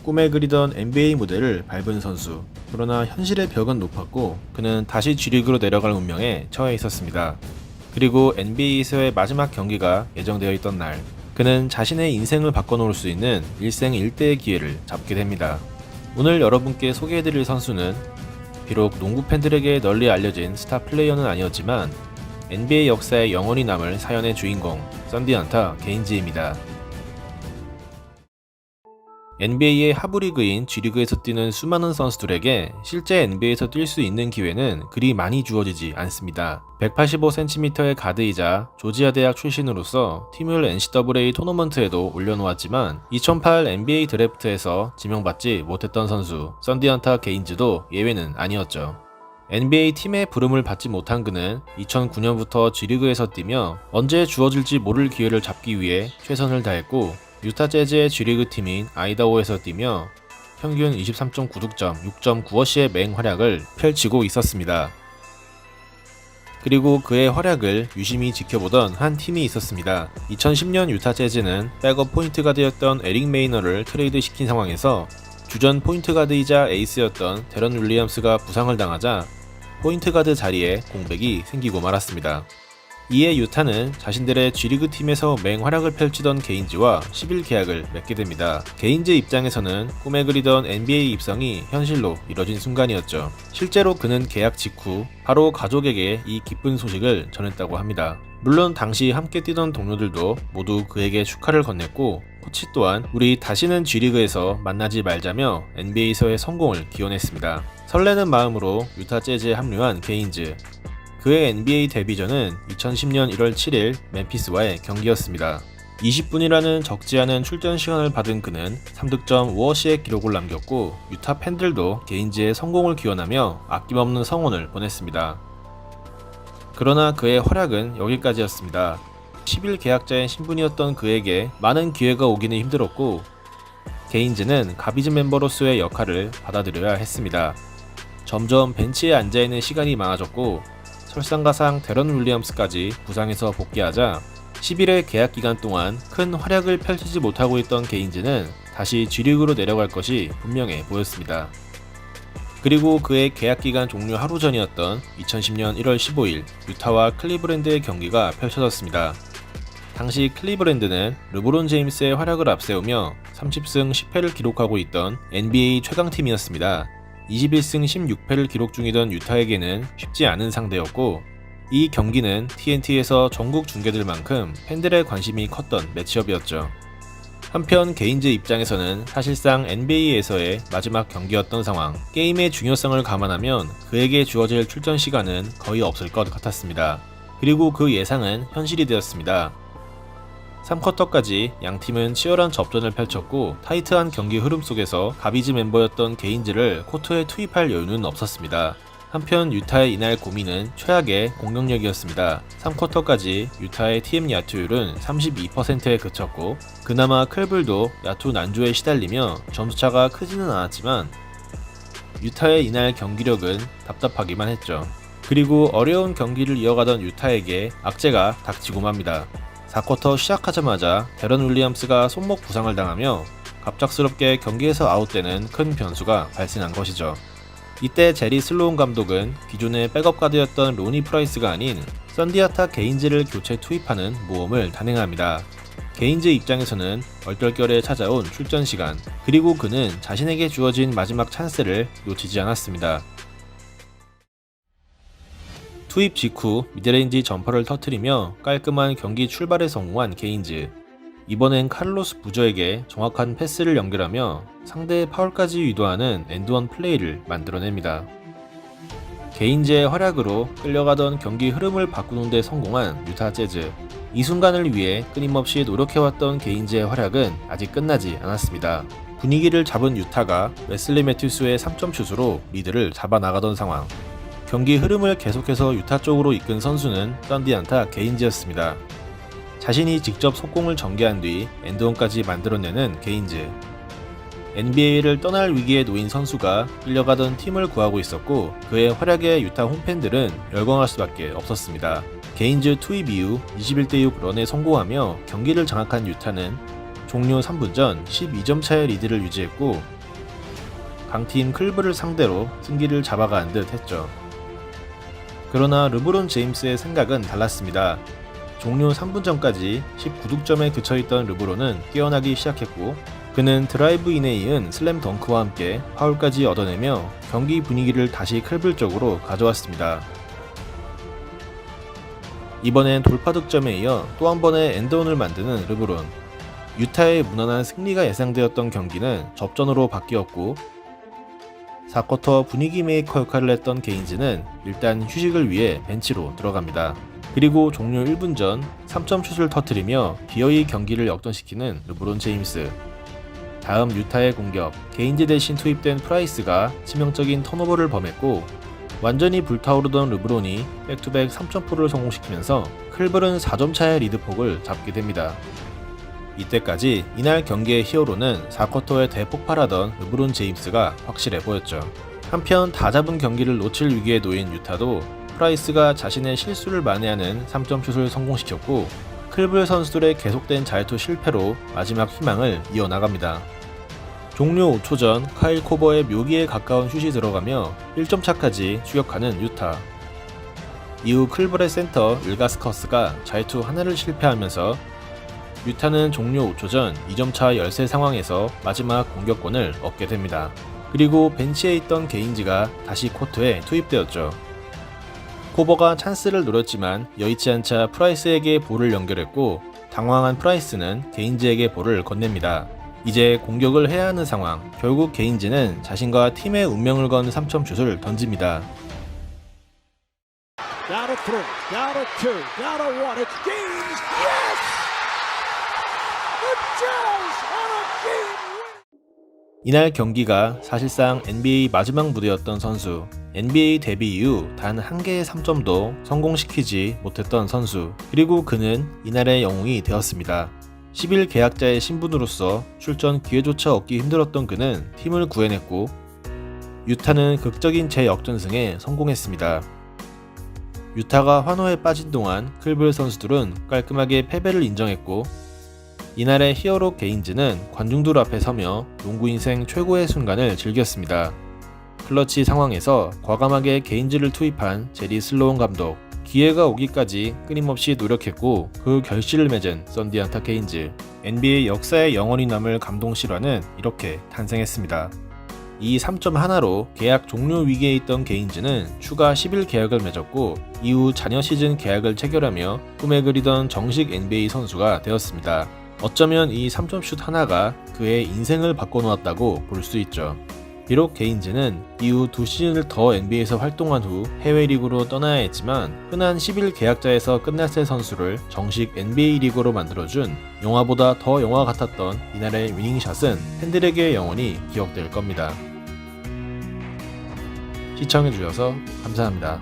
꿈에 그리던 NBA 무대를 밟은 선수. 그러나 현실의 벽은 높았고 그는 다시 G리그로 내려갈 운명에 처해 있었습니다. 그리고 NBA에서의 마지막 경기가 예정되어 있던 날, 그는 자신의 인생을 바꿔놓을 수 있는 일생 일대의 기회를 잡게 됩니다. 오늘 여러분께 소개해드릴 선수는 비록 농구 팬들에게 널리 알려진 스타 플레이어는 아니었지만 NBA 역사에 영원히 남을 사연의 주인공 썬디 헌터 게인지입니다. NBA의 하부리그인 G리그에서 뛰는 수많은 선수들에게 실제 NBA에서 뛸 수 있는 기회는 그리 많이 주어지지 않습니다. 185cm의 가드이자 조지아 대학 출신으로서 팀을 NCAA 토너먼트에도 올려놓았지만 2008 NBA 드래프트에서 지명받지 못했던 선수 썬디 헌터 게인지도 예외는 아니었죠. NBA 팀의 부름을 받지 못한 그는 2009년부터 G리그에서 뛰며 언제 주어질지 모를 기회를 잡기 위해 최선을 다했고, 유타 재즈의 G리그 팀인 아이다호에서 뛰며 평균 23.9득점, 6.9어시의 맹활약을 펼치고 있었습니다. 그리고 그의 활약을 유심히 지켜보던 한 팀이 있었습니다. 2010년 유타 재즈는 백업 포인트 가드였던 에릭 메이너를 트레이드 시킨 상황에서 주전 포인트 가드이자 에이스였던 데런 윌리엄스가 부상을 당하자 포인트 가드 자리에 공백이 생기고 말았습니다. 이에 유타는 자신들의 G리그 팀에서 맹활약을 펼치던 게인지와 10일 계약을 맺게 됩니다. 게인지 입장에서는 꿈에 그리던 NBA 입성이 현실로 이뤄진 순간이었죠. 실제로 그는 계약 직후 바로 가족에게 이 기쁜 소식을 전했다고 합니다. 물론 당시 함께 뛰던 동료들도 모두 그에게 축하를 건넸고, 코치 또한 우리 다시는 G리그에서 만나지 말자며 NBA에서의 성공을 기원했습니다. 설레는 마음으로 유타 재즈에 합류한 게인즈. 그의 NBA 데뷔전은 2010년 1월 7일 멤피스와의 경기였습니다. 20분이라는 적지 않은 출전 시간을 받은 그는 3득점 5어시의 기록을 남겼고, 유타 팬들도 게인지의 성공을 기원하며 아낌없는 성원을 보냈습니다. 그러나 그의 활약은 여기까지였습니다. 10일 계약자의 신분이었던 그에게 많은 기회가 오기는 힘들었고, 게인지는 가비즈 멤버로서의 역할을 받아들여야 했습니다. 점점 벤치에 앉아있는 시간이 많아졌고, 설상가상 데런 윌리엄스까지 부상에서 복귀하자 10일의 계약 기간 동안 큰 활약을 펼치지 못하고 있던 게인지는 다시 G리그로 내려갈 것이 분명해 보였습니다. 그리고 그의 계약 기간 종료 하루 전이었던 2010년 1월 15일 유타와 클리브랜드의 경기가 펼쳐졌습니다. 당시 클리브랜드는 르브론 제임스의 활약을 앞세우며 30승 10패를 기록하고 있던 NBA 최강팀이었습니다. 21승 16패를 기록 중이던 유타에게는 쉽지 않은 상대였고, 이 경기는 TNT에서 전국 중계될 만큼 팬들의 관심이 컸던 매치업이었죠. 한편 게인즈 입장에서는 사실상 NBA에서의 마지막 경기였던 상황, 게임의 중요성을 감안하면 그에게 주어질 출전 시간은 거의 없을 것 같았습니다. 그리고 그 예상은 현실이 되었습니다. 3쿼터까지 양팀은 치열한 접전을 펼쳤고, 타이트한 경기 흐름 속에서 가비즈 멤버였던 게인즈를 코트에 투입할 여유는 없었습니다. 한편 유타의 이날 고민은 최악의 공격력이었습니다. 3쿼터까지 유타의 TM 야투율은 32%에 그쳤고, 그나마 클불도 야투 난조에 시달리며 점수차가 크지는 않았지만 유타의 이날 경기력은 답답하기만 했죠. 그리고 어려운 경기를 이어가던 유타에게 악재가 닥치고 맙니다. 4쿼터 시작하자마자 데런 윌리엄스가 손목 부상을 당하며 갑작스럽게 경기에서 아웃되는 큰 변수가 발생한 것이죠. 이때 제리 슬로운 감독은 기존의 백업 가드였던 로니 프라이스가 아닌 썬디 헌터 게인지를 교체 투입하는 모험을 단행합니다. 게인즈 입장에서는 얼떨결에 찾아온 출전 시간, 그리고 그는 자신에게 주어진 마지막 찬스를 놓치지 않았습니다. 투입 직후 미드레인지 점퍼를 터뜨리며 깔끔한 경기 출발에 성공한 게인즈. 이번엔 카를로스 부저에게 정확한 패스를 연결하며 상대의 파울까지 유도하는 엔드원 플레이를 만들어냅니다. 게인즈의 활약으로 끌려가던 경기 흐름을 바꾸는 데 성공한 유타 재즈. 이 순간을 위해 끊임없이 노력해왔던 게인즈의 활약은 아직 끝나지 않았습니다. 분위기를 잡은 유타가 웨슬리 매튜스의 3점 슛으로 리드를 잡아나가던 상황. 경기 흐름을 계속해서 유타 쪽으로 이끈 선수는 썬디 헌터 게인지였습니다. 자신이 직접 속공을 전개한 뒤 엔드원까지 만들어내는 게인즈. NBA를 떠날 위기에 놓인 선수가 끌려가던 팀을 구하고 있었고, 그의 활약에 유타 홈팬들은 열광할 수밖에 없었습니다. 게인즈 투입 이후 21대6 런에 성공하며 경기를 장악한 유타는 종료 3분 전 12점 차의 리드를 유지했고 강팀 클브를 상대로 승기를 잡아가는 듯 했죠. 그러나 르브론 제임스의 생각은 달랐습니다. 종료 3분 전까지 19득점에 그쳐있던 르브론은 깨어나기 시작했고 그는 드라이브인에 이은 슬램 덩크와 함께 파울까지 얻어내며 경기 분위기를 다시 클블 쪽으로 가져왔습니다. 이번엔 돌파 득점에 이어 또 한 번의 엔드원을 만드는 르브론. 유타의 무난한 승리가 예상되었던 경기는 접전으로 바뀌었고 4쿼터 분위기 메이커 역할을 했던 게인즈는 일단 휴식을 위해 벤치로 들어갑니다. 그리고 종료 1분 전 3점 슛을 터뜨리며 기어이 경기를 역전시키는 르브론 제임스. 다음 유타의 공격, 게인즈 대신 투입된 프라이스가 치명적인 턴오버를 범했고 완전히 불타오르던 르브론이 백투백 3점포를 성공시키면서 클블은 4점 차의 리드폭을 잡게 됩니다. 이때까지 이날 경기의 히어로는 4쿼터에 대폭발하던 르브론 제임스가 확실해 보였죠. 한편 다 잡은 경기를 놓칠 위기에 놓인 유타도 프라이스가 자신의 실수를 만회하는 3점 슛을 성공시켰고 클블 선수들의 계속된 자유투 실패로 마지막 희망을 이어나갑니다. 종료 5초 전 카일 코버의 묘기에 가까운 슛이 들어가며 1점 차까지 추격하는 유타. 이후 클블의 센터 일가스커스가 자유투 하나를 실패하면서 유타는 종료 5초 전 2점 차 열세 상황에서 마지막 공격권을 얻게 됩니다. 그리고 벤치에 있던 게인즈가 다시 코트에 투입되었죠. 코버가 찬스를 노렸지만 여의치 않자 프라이스에게 볼을 연결했고 당황한 프라이스는 게인즈에게 볼을 건넵니다. 이제 공격을 해야 하는 상황. 결국 게인즈는 자신과 팀의 운명을 건 3점 슛을 던집니다. 이날 경기가 사실상 NBA 마지막 무대였던 선수, NBA 데뷔 이후 단 한 개의 3점도 성공시키지 못했던 선수, 그리고 그는 이날의 영웅이 되었습니다. 10일 계약자의 신분으로서 출전 기회조차 얻기 힘들었던 그는 팀을 구해냈고 유타는 극적인 재역전승에 성공했습니다. 유타가 환호에 빠진 동안 클블 선수들은 깔끔하게 패배를 인정했고 이날의 히어로 게인즈는 관중들 앞에 서며 농구 인생 최고의 순간을 즐겼습니다. 클러치 상황에서 과감하게 게인즈를 투입한 제리 슬로운 감독. 기회가 오기까지 끊임없이 노력했고 그 결실을 맺은 썬디안타 게인즈. NBA 역사에 영원히 남을 감동 실화는 이렇게 탄생했습니다. 이 3점 하나로 계약 종료 위기에 있던 게인즈는 추가 10일 계약을 맺었고 이후 자녀 시즌 계약을 체결하며 꿈에 그리던 정식 NBA 선수가 되었습니다. 어쩌면 이 3점 슛 하나가 그의 인생을 바꿔놓았다고 볼 수 있죠. 비록 게인즈는 이후 2시즌을 더 NBA에서 활동한 후 해외 리그로 떠나야 했지만 흔한 10일 계약자에서 끝났을 선수를 정식 NBA 리그로 만들어준 영화보다 더 영화 같았던 이날의 위닝샷은 팬들에게 영원히 기억될 겁니다. 시청해주셔서 감사합니다.